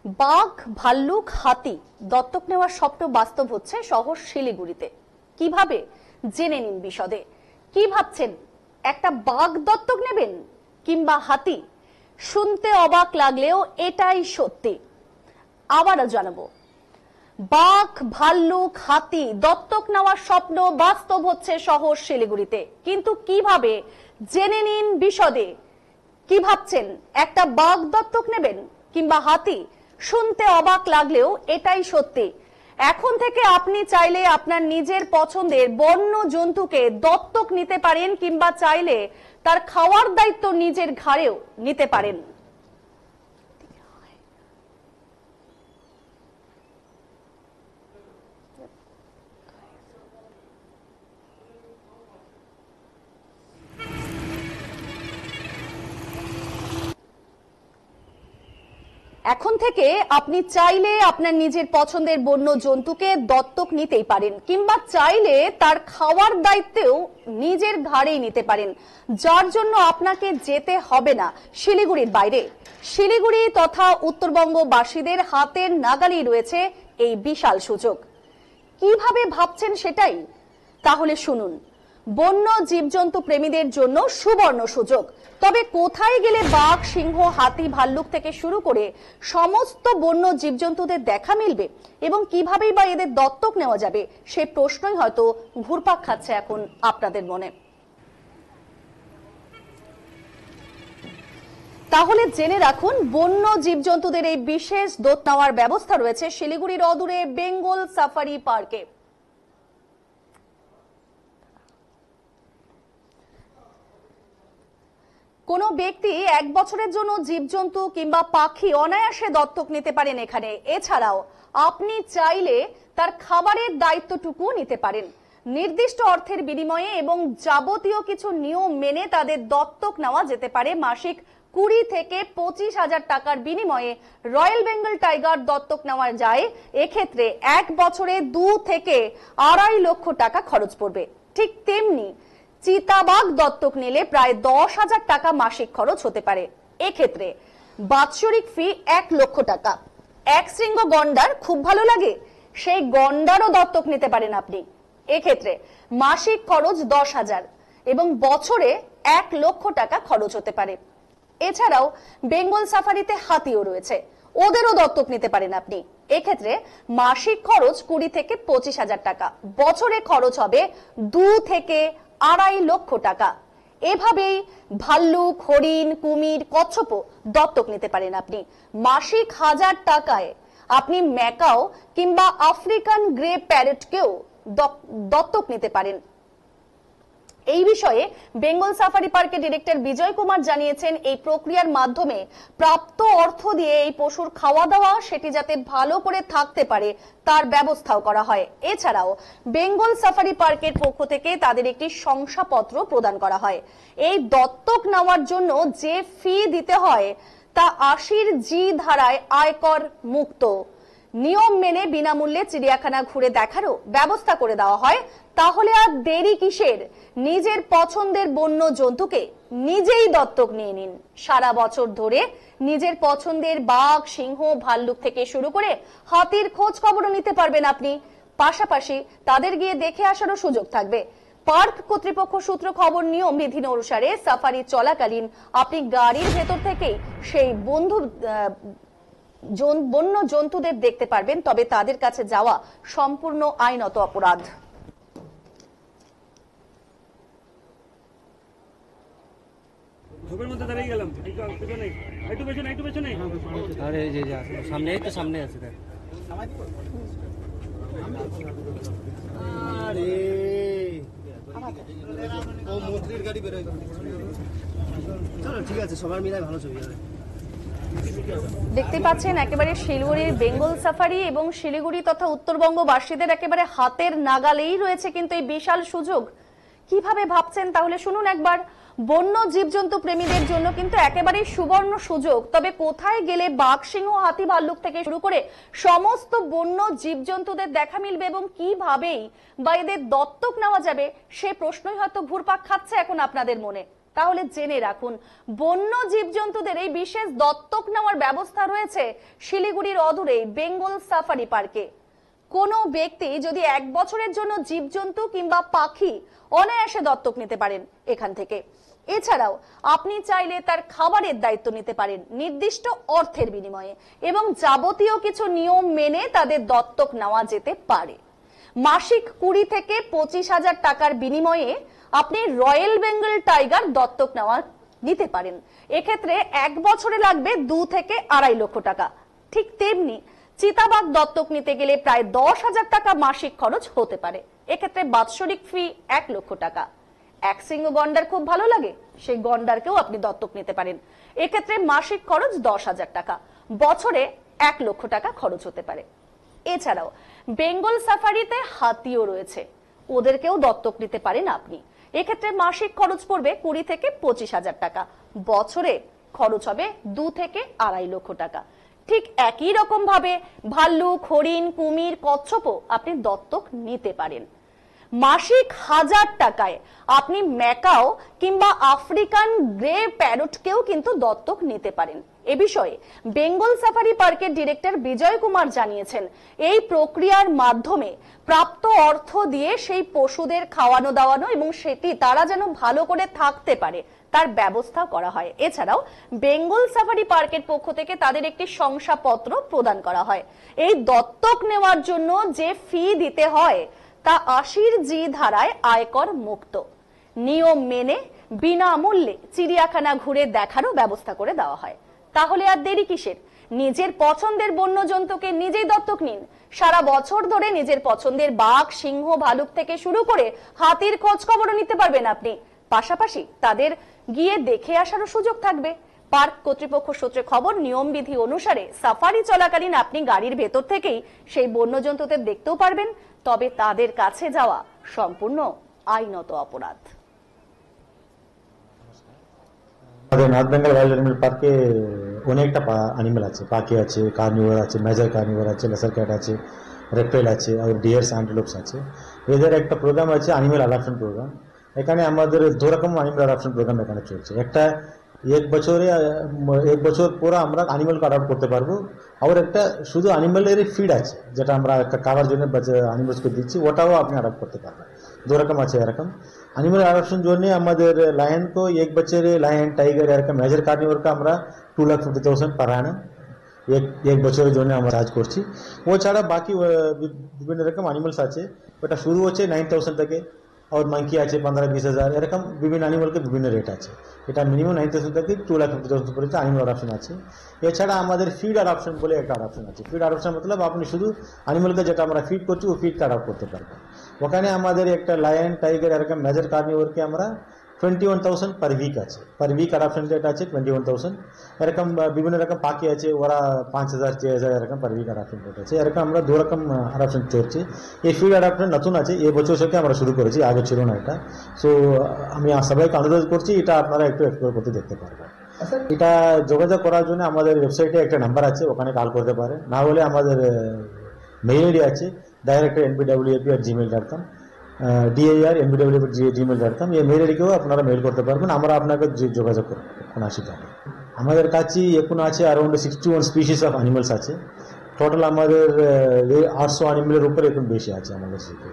বাঘ, ভাল্লুক, হাতি দত্তক নেওয়ার স্বপ্ন বাস্তব হচ্ছে শহর শিলিগুড়িতে। কিভাবে জেনে নিন বিশদে। কি ভাবছেন, একটা বাঘ দত্তক নেবেন কিংবা হাতি? শুনতে অবাক লাগলেও এটাই সত্যি। আবারও জানাবো, বাঘ, ভাল্লুক, হাতি দত্তক নেওয়ার স্বপ্ন বাস্তব হচ্ছে শহর শিলিগুড়িতে। কিন্তু কিভাবে জেনে নিন বিশদে। কি ভাবছেন, একটা বাঘ দত্তক নেবেন কিংবা হাতি? শুনতে অবাক লাগলেও এটাই সত্যি। এখন থেকে আপনি চাইলে আপনার নিজের পছন্দের বন্য জন্তুকে দত্তক নিতে পারেন কিংবা চাইলে তার খাওয়ার দায়িত্ব নিজের ঘাড়েও নিতে পারেন। এখন থেকে আপনি চাইলে আপনার নিজের পছন্দের বন্য জন্তুকে দত্তক নিতেই পারেন কিংবা চাইলে তার খাওয়ার দায়িত্বও নিজের ঘাড়েই নিতে পারেন, যার জন্য আপনাকে যেতে হবে না শিলিগুড়ির বাইরে। শিলিগুড়ি তথা উত্তরবঙ্গবাসীদের হাতের নাগালেই রয়েছে এই বিশাল সুযোগ। কিভাবে ভাবছেন সেটাই তাহলে শুনুন। বন্য জীবজন্তু প্রেমীদের জন্য সুবর্ণ সুযোগ। তবে কোথায় গেলে বাঘ, সিংহ, হাতি, ভাল্লুক থেকে শুরু করে সমস্ত বন্য জীবজন্তুদের দেখা মিলবে এবং কিভাবেই বা এদের দত্তক নেওয়া যাবে, সেই প্রশ্নই হয়তো ঘুরপাক খাচ্ছে এখন আপনাদের মনে। তাহলে জেনে রাখুন, বন্য জীবজন্তুদের এই বিশেষ দত্তক নেওয়ার ব্যবস্থা রয়েছে শিলিগুড়ির অদূরে বেঙ্গল সাফারি পার্কে। কোনো ব্যক্তি 1 বছরের জন্য জীবজন্তু কিংবা পাখি অনায়াসে দত্তক নিতে পারেন এখানে। এছাড়াও আপনি চাইলে তার খাবারের দায়িত্বটুকু নিতে পারেন। নির্দিষ্ট অর্থের বিনিময়ে এবং যাবতীয় কিছু নিয়ম মেনে তাদের দত্তক নেওয়া যেতে পারে। মাসিক 20 থেকে 25,000 টাকার বিনিময়ে রয়্যাল বেঙ্গল টাইগার দত্তক নেওয়া যায়। এক্ষেত্রে 1 বছরে 2 থেকে 2.5 লক্ষ টাকা খরচ পড়বে। ঠিক তেমনি চিতাবাঘ দত্তক নিলে প্রায় 10,000 টাকা মাসিক খরচ হতে পারে। এক্ষেত্রে বাৎসরিক ফি 1 লক্ষ টাকা। এক শৃঙ্গ গন্ডার খুব ভালো লাগে, সেই গন্ডারও দত্তক নিতে পারেন আপনি। এক্ষেত্রে মাসিক খরচ 10,000 এবং বছরে 1 লক্ষ টাকা খরচ হতে পারে। এছাড়াও বেঙ্গল সাফারিতে হাতিও রয়েছে, ওদেরও দত্তক নিতে পারেন আপনি। এক্ষেত্রে মাসিক খরচ 20 থেকে 25,000 টাকা, বছরে খরচ হবে 2 থেকে 2.5 লক্ষ টাকা। এভাবেই ভাল্লুক, হরিণ, কুমির, কচ্ছপও দত্তক নিতে পারেন আপনি। মাসিক 1000 টাকায় আপনি ম্যাকাও কিংবা আফ্রিকান গ্রে প্যারটকেও দত্তক নিতে পারেন। এই বিষয়ে বেঙ্গল সাফারি পার্কের ডিরেক্টর বিজয় কুমার জানিয়েছেন, এই প্রক্রিয়ার মাধ্যমে প্রাপ্ত অর্থ দিয়ে এই পশুর খাওয়া দাওয়া, সেটি যাতে ভালো করে থাকতে পারে তার ব্যবস্থাও করা হয়। এছাড়াও বেঙ্গল সাফারি পার্কের পক্ষ থেকে তাদের একটি শংসাপত্র প্রদান করা হয়। এই দত্তক নেওয়ার জন্য যে ফি দিতে হয় তা 80 জি ধারায় আয়কর মুক্ত। নিয়ম মেনে বিনামূল্যে চিড়িয়াখানা ঘুরে দেখারও ব্যবস্থা করে দেওয়া হয়। তাহলে আর দেরি কিসের, নিজের পছন্দের বন্য জন্তুকে নিজেই দত্তক নিয়ে নিন। সারা বছর ধরে নিজের পছন্দের বাঘ, সিংহ, ভাল্লুক থেকে শুরু করে হাতির খোঁজ খবরও নিতে পারবেন আপনি। পাশাপাশি তাদের গিয়ে দেখে আসারও সুযোগ থাকবে। পার্ক কর্তৃপক্ষ সূত্র খবর, নিয়ম বিধি অনুসারে সাফারি চলাকালীন আপনি গাড়ির ভেতর থেকেই সেই বন্য জন্তুদের দেখতে পারবেন, তবে তাদের কাছে যাওয়া সম্পূর্ণ আইনত অপরাধ। ঠিক আছে, সবার মিলে ভালো ছবি হবে। দেখতে পাচ্ছেন একেবারে শিলিগুড়ির বেঙ্গল সাফারি এবং শিলিগুড়ি তথা উত্তরবঙ্গবাসীদের একেবারে হাতের নাগালেই রয়েছে কিন্তু এই বিশাল সুযোগ। কিভাবে ভাবছেন তাহলে শুনুন একবার। বন্য জীবজন্তু প্রেমীদের জন্য কিন্তু একেবারেই সুবর্ণ সুযোগ। তবে কোথায় গেলে বাঘ, সিংহ, হাতি, ভাল্লুক থেকে শুরু করে সমস্ত বন্য জীবজন্তুদের দেখা মিলবে এবং কিভাবেই বা এদের দত্তক নেওয়া যাবে, সে প্রশ্নই হয়তো ঘুরপাক খাচ্ছে এখন আপনাদের মনে। তাহলে জেনে রাখুন, বন্য জীবজন্তুদের এই বিশেষ দত্তক নেওয়ার ব্যবস্থা রয়েছে শিলিগুড়ির অদূরেই বেঙ্গল সাফারি পার্কে। কোনো ব্যক্তি যদি 1 বছরের জন্য জীবজন্তু কিংবা পাখি অনায়াসে দত্তক নিতে পারেন এখান থেকে। এছাড়াও আপনি চাইলে তার খাবারের দায়িত্ব নিতে পারেন নির্দিষ্ট অর্থের বিনিময়ে, এবং যাবতীয় কিছু নিয়ম মেনে তাদের দত্তক নেওয়া যেতে পারে। মাসিক 20 থেকে 25,000 টাকার বিনিময়ে আপনি রয়্যাল বেঙ্গল টাইগার দত্তক নিতে পারেন। এক্ষেত্রে 1 বছরে লাগবে 2 থেকে 2.5 লক্ষ টাকা। ঠিক তেমনি চিতাবাঘ দত্তক নিতে গেলে প্রায় 10,000 টাকা মাসিক খরচ হতে পারে। এক্ষেত্রে বাৎসরিক ফি 1 লক্ষ টাকা। এক সিংহ গন্ডার খুব ভালো লাগে, সেই গন্ডারকেও আপনি দত্তক নিতে পারেন। এক্ষেত্রে মাসিক খরচ 10,000 টাকা, বছরে 1 লক্ষ টাকা খরচ হতে পারে। এছাড়াও বেঙ্গল সাফারিতে হাতিও রয়েছে, ওদেরকেও দত্তক নিতে পারেন আপনি। এক্ষেত্রে মাসিক খরচ পড়বে 20 থেকে 25,000 টাকা, বছরে খরচ হবে 2 থেকে 2.5 লক্ষ টাকা। ঠিক একই রকম ভাবে ভাল্লুক, হরিণ, কুমির, কচ্ছপও আপনি দত্তক নিতে পারেন। মাসিক 1000 টাকায় আপনি ম্যাকাও কিংবা আফ্রিকান গ্রে প্যারটকেও কিন্তু দত্তক নিতে পারেন। এ বিষয়ে বেঙ্গল সাফারি পার্কের ডিরেক্টর বিজয় কুমার জানিয়েছেন, এই প্রক্রিয়ার মাধ্যমে প্রাপ্ত অর্থ দিয়ে সেই পশুদের খাওয়ানো দাওয়ানো এবং সেটি তারা যেন ভালো করে থাকতে পারে তার ব্যবস্থা করা হয়। এছাড়াও বেঙ্গল সাফারি পার্কের পক্ষ থেকে তাদের একটি শংসাপত্র প্রদান করা হয়। এই দত্তক নেওয়ার জন্য যে ফি দিতে হয় তা 80G ধারায় আয়কর মুক্ত। নিয়ম মেনে বিনামূল্যে চিড়িয়াখানা ঘুরে দেখারও ব্যবস্থা করে দেওয়া হয়। তাহলে আর দেরি কিসের? নিজের পছন্দের বন্যজন্তুকে নিজেই দত্তক নিন। সারা বছর ধরে নিজের পছন্দের বাঘ, সিংহ, ভালুক থেকে শুরু করে হাতির খোঁজ খবরও নিতে পারবেন আপনি। পাশাপাশি তাদের গিয়ে দেখে আসারও সুযোগ থাকবে। পার্ক কর্তৃপক্ষ সূত্রে খবর, নিয়মবিধি অনুসারে সাফারি চলাকালীন আপনি গাড়ির ভেতর থেকেই সেই বন্যজন্তুদের দেখতেও পারবেন, তবে তাদের কাছে যাওয়া সম্পূর্ণ আইনত অপরাধ। নর্থ বেঙ্গল ওয়াইল্ড অ্যানিমেল পার্কে অনেকটা অ্যানিমেল আছে, পাখি আছে, কার্নিভোর আছে, মেজর কার্নিভোর আছে, লেসার ক্যাট আছে, রেপ্টাইল আছে, আর ডিয়ার্স, অ্যান্টেলোপস আছে। এদের একটা প্রোগ্রাম আছে অ্যানিমেল অ্যাডাপশন প্রোগ্রাম। এখানে আমাদের 2 রকম অ্যানিমেল অ্যাডাপশন প্রোগ্রাম এখানে চলছে। একটা 1 বছর পরে আমরা অ্যানিমেলকে অ্যাডাপ্ট করতে পারবো, আর একটা শুধু অ্যানিমেলের ফিড আছে যেটা আমরা একটা খাবার জন্য অ্যানিমেলসকে দিচ্ছি, ওটাও আপনি অ্যাডাপ্ট করতে পারবেন। 2 রকম আছে এরকম। অ্যানিমেল অ্যাডাপশন জন্য আমাদের লায়ন को 1 বছরে লায়ন, টাইগার এরকম মেজর কার্নিভোরকে আমরা 2,50,000 পার অ্যানাম এক বছরের জন্য আমরা চার্জ করছি। ও ছাড়া বাকি বিভিন্ন রকম অ্যানিমেলস আছে, ওটা শুরু হচ্ছে 9,000 থেকে, और मंकी আছে 15-20,000 এরকম বিভিন্ন অ্যানিমেলকে বিভিন্ন রেট আছে। এটা মিনিমাম 9,000 থেকে 2,50,000 পর্যন্ত অ্যানিমেল অ্যাডাপশন আছে। এছাড়া আমাদের ফিড অ্যাডাপশন বলে একটা অ্যাডাপশন আছে। ফিড অ্যাডাপশন মতলব আপনি শুধু অ্যানিমেলকে যেটা আমরা ফিড করছি ও ফিডকে অ্যাডাপ্ট করতে পারবেন। ওখানে আমাদের একটা লায়ন, টাইগার এরকম মেজর কার্নিভোরকে আমরা 21,000 পার উইক আছে। পার উইক অ্যাডাপশন রেট আছে 21,000। এরকম বিভিন্ন রকম পাখি আছে, ওরা 5,000, 6,000 এরকম পার উইক অ্যাডাপশন রেট আছে। এরকম আমরা 2 রকম অ্যাডাপশন চলছে। এই ফিড অ্যাডাপশন নতুন আছে, এই বছর থেকে আমরা শুরু করেছি, আগে ছিল না এটা। সো আমি সবাইকে অনুরোধ করছি এটা আপনারা একটু এক্সপ্লোর করতে দেখতে পারবেন। এটা যোগাযোগ করার জন্য আমাদের ওয়েবসাইটে একটা নাম্বার আছে, ওখানে কল করতে পারে, না হলে আমাদের মেইল আইডি আছে director@nbwap@gmail.com, DAR@nbwap@gmail.com। এই মেইল আইডিকেও আপনারা মেইল করতে পারবেন, আমরা আপনাকে যোগাযোগ করব কোনো অসুবিধা নেই। আমাদের কাছে এখন আছে অ্যারাউন্ড 61 স্পিসিস অফ অ্যানিমেলস আছে। টোটাল আমাদের 800 অ্যানিমেলের উপরে এখন বেশি আছে আমাদের সাথে।